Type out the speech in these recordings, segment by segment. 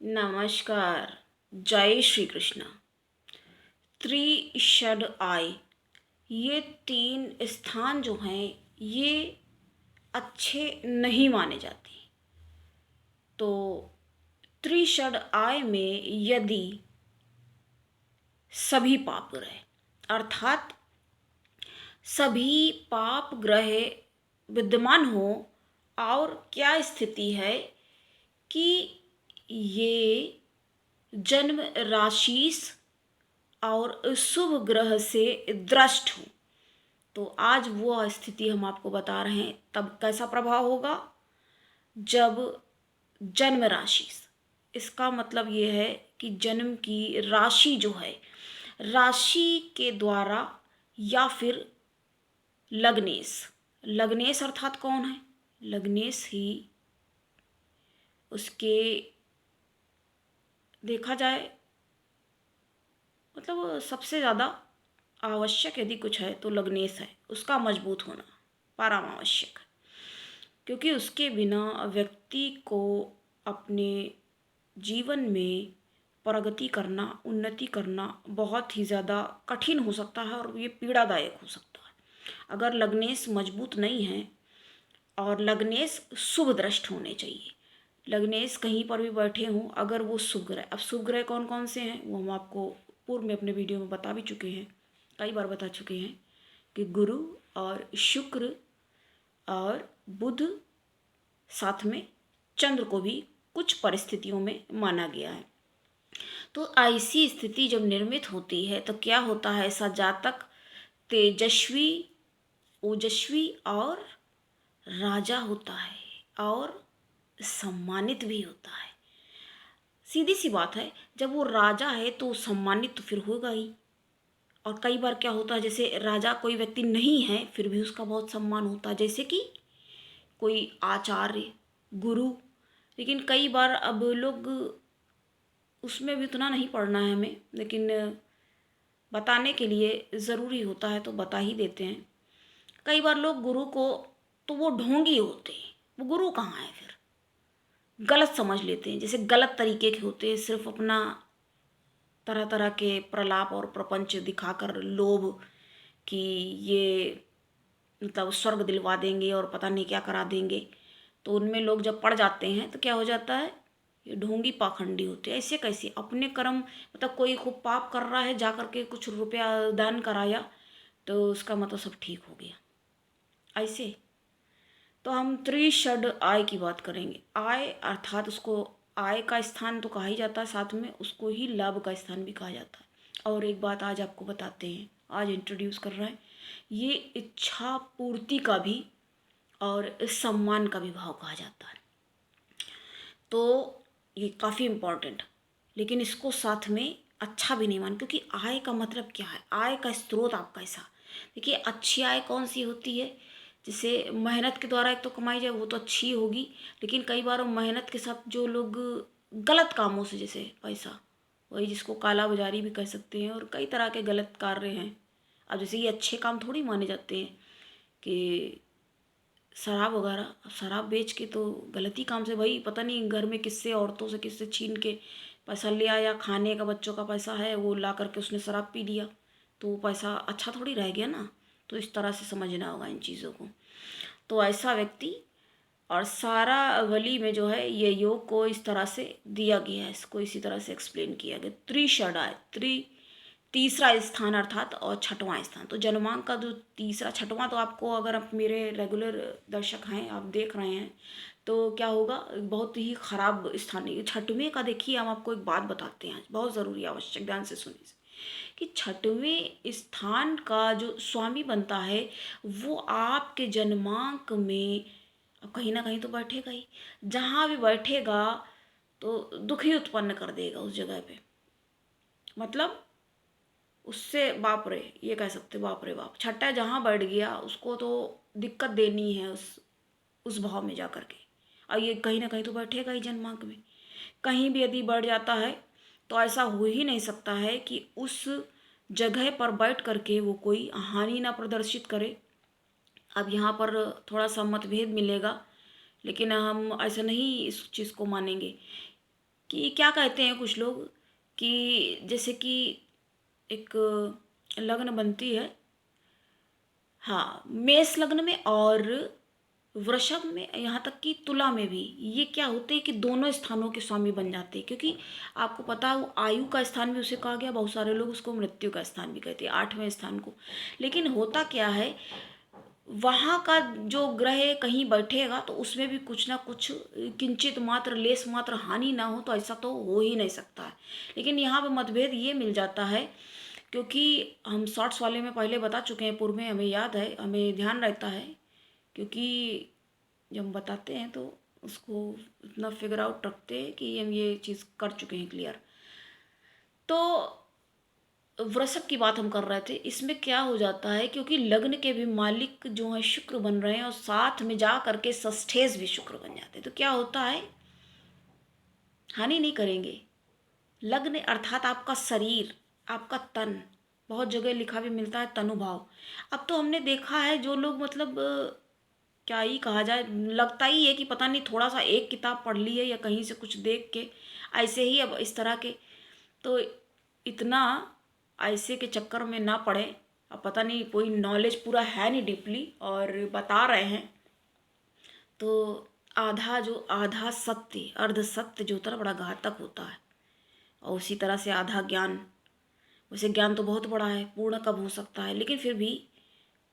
नमस्कार। जय श्री कृष्ण। त्रिषड आय, ये तीन स्थान जो हैं ये अच्छे नहीं माने जाते। तो त्रिषड आय में यदि सभी पाप ग्रह अर्थात सभी पाप ग्रह विद्यमान हो, और क्या स्थिति है कि ये जन्म राशि और शुभ ग्रह से दृष्ट हो, तो आज वो स्थिति हम आपको बता रहे हैं। तब कैसा प्रभाव होगा? जब जन्म राशि, इसका मतलब ये है कि जन्म की राशि जो है, राशि के द्वारा, या फिर लग्नेश, लग्नेश अर्थात कौन है? लग्नेश ही उसके देखा जाए मतलब सबसे ज़्यादा आवश्यक यदि कुछ है तो लग्नेश है, उसका मजबूत होना परम आवश्यक है। क्योंकि उसके बिना व्यक्ति को अपने जीवन में प्रगति करना, उन्नति करना बहुत ही ज़्यादा कठिन हो सकता है और ये पीड़ादायक हो सकता है। अगर लग्नेश मजबूत नहीं है, और लग्नेश शुभ दृष्ट होने चाहिए। लग्नेश कहीं पर भी बैठे हों, अगर वो शुभ ग्रह, अब शुभ ग्रह कौन कौन से हैं वो हम आपको पूर्व में अपने वीडियो में बता भी चुके हैं, कई बार बता चुके हैं कि गुरु और शुक्र और बुध, साथ में चंद्र को भी कुछ परिस्थितियों में माना गया है। तो ऐसी स्थिति जब निर्मित होती है तो क्या होता है? ऐसा जातक तेजस्वी, ओजस्वी और राजा होता है और सम्मानित भी होता है। सीधी सी बात है, जब वो राजा है तो सम्मानित तो फिर होगा ही। और कई बार क्या होता है, जैसे राजा कोई व्यक्ति नहीं है फिर भी उसका बहुत सम्मान होता है, जैसे कि कोई आचार्य, गुरु। लेकिन कई बार अब लोग, उसमें भी उतना नहीं पढ़ना है हमें, लेकिन बताने के लिए ज़रूरी होता है तो बता ही देते हैं। कई बार लोग गुरु को, तो वो ढोंगी होते हैं, वो गुरु कहाँ है, फिर गलत समझ लेते हैं, जैसे गलत तरीके के होते हैं, सिर्फ अपना तरह तरह के प्रलाप और प्रपंच दिखाकर लोभ कि ये मतलब स्वर्ग दिलवा देंगे और पता नहीं क्या करा देंगे। तो उनमें लोग जब पड़ जाते हैं तो क्या हो जाता है, ये ढोंगी पाखंडी होते हैं। ऐसे कैसे अपने कर्म, मतलब कोई खूब पाप कर रहा है, जा करके कुछ रुपया दान कराया तो उसका मतलब सब ठीक हो गया, ऐसे। तो हम त्रिषड आय की बात करेंगे। आय अर्थात उसको आय का स्थान तो कहा ही जाता है, साथ में उसको ही लाभ का स्थान भी कहा जाता है। और एक बात आज आपको बताते हैं, आज इंट्रोड्यूस कर रहे हैं, ये इच्छा पूर्ति का भी और सम्मान का भी भाव कहा जाता है। तो ये काफ़ी इम्पोर्टेंट, लेकिन इसको साथ में अच्छा भी नहीं मान, क्योंकि आय का मतलब क्या है, आय का स्रोत आपका ऐसा। देखिए, अच्छी आय कौन सी होती है? जिसे मेहनत के द्वारा एक तो कमाई जाए वो तो अच्छी होगी, लेकिन कई बार मेहनत के साथ जो लोग गलत कामों से, जैसे पैसा, वही जिसको काला बाजारी भी कह सकते हैं, और कई तरह के गलत कार्य हैं। अब जैसे ये अच्छे काम थोड़ी माने जाते हैं कि शराब वगैरह, शराब बेच के तो गलती काम से, भाई पता नहीं घर में किससे, औरतों से किससे छीन के पैसा ले आया, खाने का बच्चों का पैसा है वो ला करके उसने शराब पी लिया, तो वो पैसा अच्छा थोड़ी रह गया ना। तो इस तरह से समझना होगा इन चीज़ों को। तो ऐसा व्यक्ति, और सारा वली में जो है ये योग को इस तरह से दिया गया है, इसको इसी तरह से एक्सप्लेन किया गया। त्रिषडाय, तीसरा स्थान अर्थात, और छठवां स्थान। तो जन्मांक का जो तीसरा, छठवां तो आपको, अगर आप मेरे रेगुलर दर्शक हैं, आप देख रहे हैं, तो क्या होगा, बहुत ही खराब स्थान है छठवें का। देखिए, हम आपको एक बात बताते हैं आज, बहुत ज़रूरी, आवश्यक, ध्यान से सुनिए, कि छठवें स्थान का जो स्वामी बनता है वो आपके जन्मांक में अब कहीं ना कहीं तो बैठेगा ही। जहाँ भी बैठेगा तो दुख ही उत्पन्न कर देगा उस जगह पे। मतलब उससे बाप रे, ये कह सकते बाप रे बाप, छठा जहाँ बैठ गया उसको तो दिक्कत देनी है उस भाव में जा करके। और ये कहीं ना कहीं तो बैठेगा ही जन्मांक में। कहीं भी यदि बढ़ जाता है तो ऐसा हो ही नहीं सकता है कि उस जगह पर बैठ करके वो कोई हानि ना प्रदर्शित करे। अब यहाँ पर थोड़ा सा मतभेद मिलेगा, लेकिन हम ऐसा नहीं इस चीज़ को मानेंगे। कि क्या कहते हैं कुछ लोग कि जैसे कि एक लग्न बनती है, हाँ, मेष लग्न में और वृषभ में, यहाँ तक कि तुला में भी ये क्या होते हैं कि दोनों स्थानों के स्वामी बन जाते हैं। क्योंकि आपको पता है वो आयु का स्थान भी उसे कहा गया, बहुत सारे लोग उसको मृत्यु का स्थान भी कहते हैं, 8वें स्थान को। लेकिन होता क्या है, वहाँ का जो ग्रह कहीं बैठेगा तो उसमें भी कुछ ना कुछ किंचित मात्र लेस मात्र हानि ना हो, तो ऐसा तो हो ही नहीं सकता है। लेकिन यहाँ पर मतभेद ये मिल जाता है, क्योंकि हम शॉर्ट्स वाले में पहले बता चुके हैं, पूर्व में, हमें याद है, हमें ध्यान रहता है, क्योंकि जब हम बताते हैं तो उसको इतना फिगर आउट रखते हैं कि हम ये चीज़ कर चुके हैं क्लियर। तो वृषभ की बात हम कर रहे थे, इसमें क्या हो जाता है, क्योंकि लग्न के भी मालिक जो है शुक्र बन रहे हैं और साथ में जा करके षष्ठेश भी शुक्र बन जाते हैं, तो क्या होता है, हानि नहीं करेंगे। लग्न अर्थात आपका शरीर, आपका तन, बहुत जगह लिखा भी मिलता है तनुभाव। अब तो हमने देखा है जो लोग मतलब क्या ही कहा जाए, लगता ही है कि पता नहीं थोड़ा सा एक किताब पढ़ ली है या कहीं से कुछ देख के ऐसे ही अब इस तरह के, तो इतना ऐसे के चक्कर में ना पड़े। अब पता नहीं कोई नॉलेज पूरा है नहीं डीपली और बता रहे हैं, तो आधा जो आधा सत्य अर्ध सत्य जो होता है बड़ा घातक होता है, और उसी तरह से आधा ज्ञान, वैसे ज्ञान तो बहुत बड़ा है, पूर्ण कब हो सकता है, लेकिन फिर भी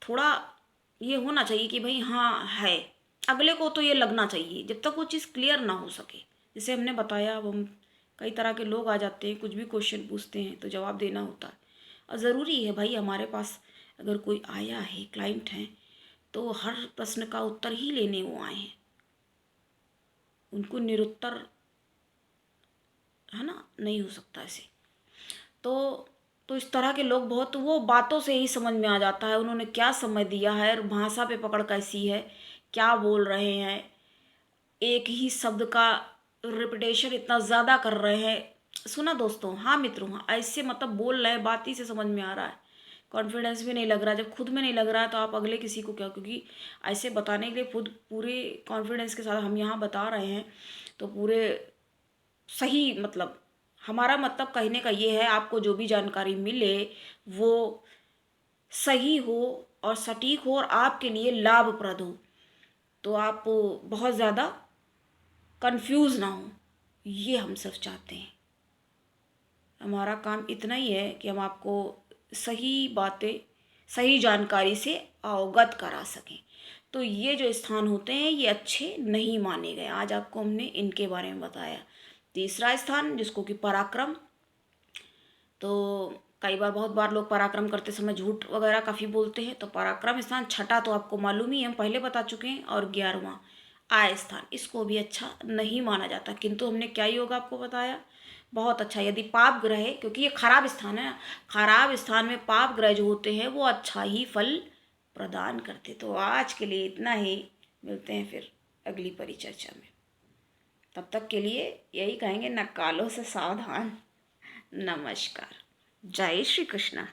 थोड़ा ये होना चाहिए कि भाई हाँ है, अगले को तो ये लगना चाहिए जब तक वो चीज़ क्लियर ना हो सके। जैसे हमने बताया, अब हम कई तरह के लोग आ जाते हैं, कुछ भी क्वेश्चन पूछते हैं तो जवाब देना होता है, और ज़रूरी है भाई, हमारे पास अगर कोई आया है, क्लाइंट हैं, तो हर प्रश्न का उत्तर ही लेने वो आए हैं, उनको निरुत्तर है ना नहीं हो सकता ऐसे। तो इस तरह के लोग बहुत, वो बातों से ही समझ में आ जाता है उन्होंने क्या समझ दिया है और भाषा पे पकड़ कैसी है, क्या बोल रहे हैं, एक ही शब्द का रिपीटेशन इतना ज़्यादा कर रहे हैं। सुना दोस्तों, हाँ मित्रों, हाँ ऐसे मतलब बोल रहे हैं, बात ही से समझ में आ रहा है, कॉन्फिडेंस भी नहीं लग रहा। जब खुद में नहीं लग रहा है तो आप अगले किसी को क्या, क्योंकि ऐसे बताने के लिए खुद पूरे कॉन्फिडेंस के साथ हम यहाँ बता रहे हैं, तो पूरे सही मतलब हमारा मतलब कहने का ये है, आपको जो भी जानकारी मिले वो सही हो और सटीक हो और आपके लिए लाभप्रद हो, तो आप बहुत ज़्यादा कंफ्यूज ना हो, ये हम सब चाहते हैं। हमारा काम इतना ही है कि हम आपको सही बातें, सही जानकारी से अवगत करा सकें। तो ये जो स्थान होते हैं ये अच्छे नहीं माने गए, आज आपको हमने इनके बारे में बताया। तीसरा स्थान जिसको कि पराक्रम, तो कई बार बहुत बार लोग पराक्रम करते समय झूठ वगैरह काफ़ी बोलते हैं, तो पराक्रम स्थान छठा तो आपको मालूम ही है, हम पहले बता चुके हैं, और 11वां आय स्थान, इसको भी अच्छा नहीं माना जाता, किंतु हमने क्या योग आपको बताया, बहुत अच्छा। यदि पाप ग्रह है, क्योंकि ये खराब स्थान है, खराब स्थान में पाप ग्रह जो होते हैं वो अच्छा ही फल प्रदान करते। तो आज के लिए इतना ही, मिलते हैं फिर अगली परिचर्चा में, तब तक के लिए यही कहेंगे, नकालों से सावधान। नमस्कार, जय श्री कृष्ण।